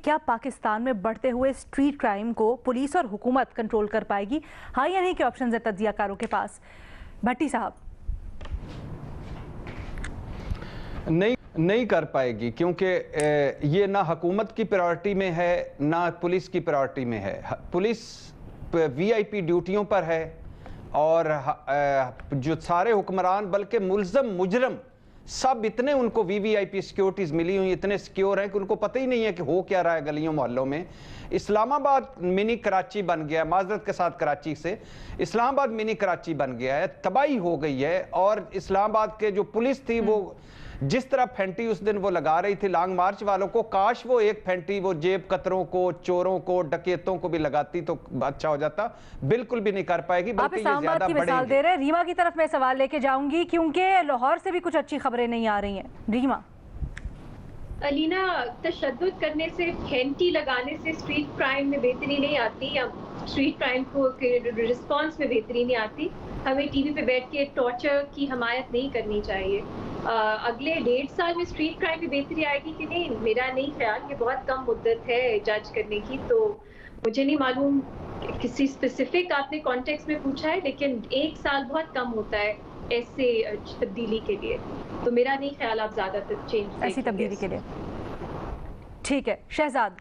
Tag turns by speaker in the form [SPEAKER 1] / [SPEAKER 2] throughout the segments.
[SPEAKER 1] क्या पाकिस्तान में बढ़ते हुए स्ट्रीट क्राइम को पुलिस और हुकूमत कंट्रोल कर पाएगी? हाँ या नहीं के ऑप्शन है तज्जियाकारों के पास। भट्टी साहब।
[SPEAKER 2] नहीं कर पाएगी, क्योंकि ये ना हुकूमत की प्रायोरिटी में है ना पुलिस की प्रायोरिटी में है। पुलिस वीआईपी ड्यूटियों पर है और जो सारे हुक्मरान बल्कि मुल्ज़म मुजरम सब इतने उनको वीवीआईपी सिक्योरिटीज मिली हुई, इतने सिक्योर हैं कि उनको पता ही नहीं है कि हो क्या रहा है गलियों मोहल्लों में। इस्लामाबाद मिनी कराची बन गया, माजरत के साथ कराची से इस्लामाबाद मिनी कराची बन गया है, तबाही हो गई है। और इस्लामाबाद के जो पुलिस थी वो जिस तरह फेंटी उस दिन वो लगा रही थी लॉन्ग मार्च वालों को, काश वो एक फेंटी वो जेब कतरों को, चोरों को, डकैतों को भी लगाती तो अच्छा हो जाता। बिल्कुल भी नहीं कर पाएगी, बल्कि ये ज्यादा
[SPEAKER 1] की मिसाल दे रहे हैं। रीमा की तरफ मैं सवाल लेके जाऊंगी क्योंकि लाहौर से भी कुछ अच्छी खबरें नहीं आ रही हैं। रीमा।
[SPEAKER 3] अलीना, तशद्दुद करने से, फेंटी लगाने से स्ट्रीट क्राइम में बेहतरी नहीं आती या स्ट्रीट क्राइम को रिस्पॉन्स में बेहतरी नहीं आती। हमें टीवी पे बैठ के टॉर्चर की हमायत नहीं करनी चाहिए। अगले 1.5 साल में स्ट्रीट क्राइम में बेहतरी आएगी कि नहीं, मेरा नहीं ख्याल। ये बहुत कम मुद्दत है जज करने की, तो मुझे नहीं मालूम किसी स्पेसिफिक आपने कॉन्टेक्स्ट में पूछा है, लेकिन 1 साल बहुत कम होता है ऐसे तब्दीली के लिए। तो मेरा नहीं ख्याल आप ज्यादातर चेंज
[SPEAKER 1] ऐसी तब्दीली के लिए। ठीक है शहजाद।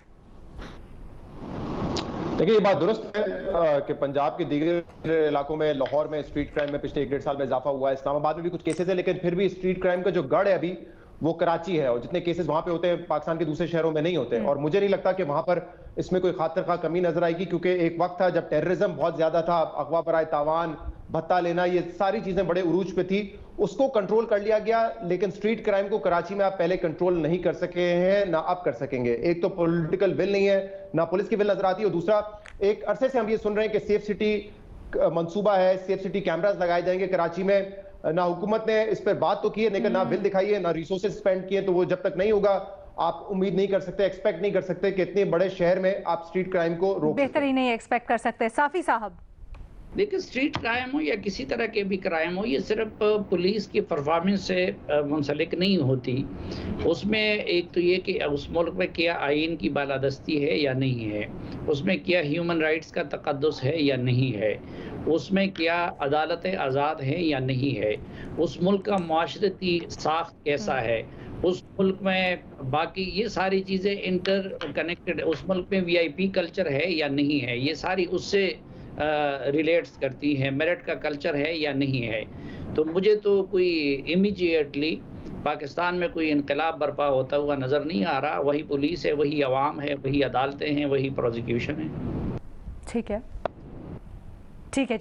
[SPEAKER 4] देखिए, ये बात दुरुस्त है कि पंजाब के दीगर इलाकों में, लाहौर में स्ट्रीट क्राइम में पिछले 1.5 साल में इजाफा हुआ है। इस्लामाबाद में भी कुछ केसेस है, लेकिन फिर भी स्ट्रीट क्राइम का जो गढ़ है अभी वो कराची है, और जितने केसेस वहां पे होते हैं पाकिस्तान के दूसरे शहरों में नहीं होते। और मुझे नहीं लगता कि वहां पर इसमें कोई खातिर खा कमी नजर आएगी, क्योंकि एक वक्त था जब टेररिज्म बहुत ज्यादा था, अगवा बराए तावान, भत्ता लेना, ये सारी चीजें बड़े उरूज पे थी, उसको कंट्रोल कर लिया गया। लेकिन स्ट्रीट क्राइम को कराची में आप पहले कंट्रोल नहीं कर सके हैं, ना अब कर सकेंगे। एक तो पॉलिटिकल विल नहीं है, ना पुलिस की विल नजर आती है, और दूसरा एक अरसे से हम ये सुन रहे हैं कि सेफ सिटी मंसूबा है, सेफ सिटी कैमरास लगाए जाएंगे कराची में। ना हुकूमत ने इस पर बात तो की है, लेकिन ना बिल दिखाई है, ना रिसोर्सेज स्पेंड किए। तो वो जब तक नहीं होगा आप उम्मीद नहीं कर सकते, एक्सपेक्ट नहीं कर सकते कि इतने बड़े शहर में आप स्ट्रीट क्राइम को रोक
[SPEAKER 1] बेहतर ही नहीं एक्सपेक्ट कर सकते। साफी साहब।
[SPEAKER 5] देखिए, स्ट्रीट क्राइम हो या किसी तरह के भी क्राइम हो, ये सिर्फ पुलिस की परफॉर्मेंस से मुंसलिक नहीं होती। उसमें एक तो ये कि उस मुल्क में क्या आइन की बालादस्ती है या नहीं है, उसमें क्या ह्यूमन राइट्स का तक़द्दुस है या नहीं है, उसमें क्या अदालतें आज़ाद हैं या नहीं है, उस मुल्क का माशरती साख्त कैसा है, उस मुल्क में बाकी ये सारी चीज़ें इंटर कनेक्टेड, उस मुल्क में वीआईपी कल्चर है या नहीं है, ये सारी उससे रिलेट्स करती हैं। मेरिट का कल्चर है या नहीं है। तो मुझे तो कोई इमीडिएटली पाकिस्तान में कोई इनकलाब बर्पा होता हुआ नज़र नहीं आ रहा। वही पुलिस है, वही अवाम है, वही अदालतें हैं, वही प्रोसिक्यूशन है।
[SPEAKER 1] ठीक है, ठीक है जी।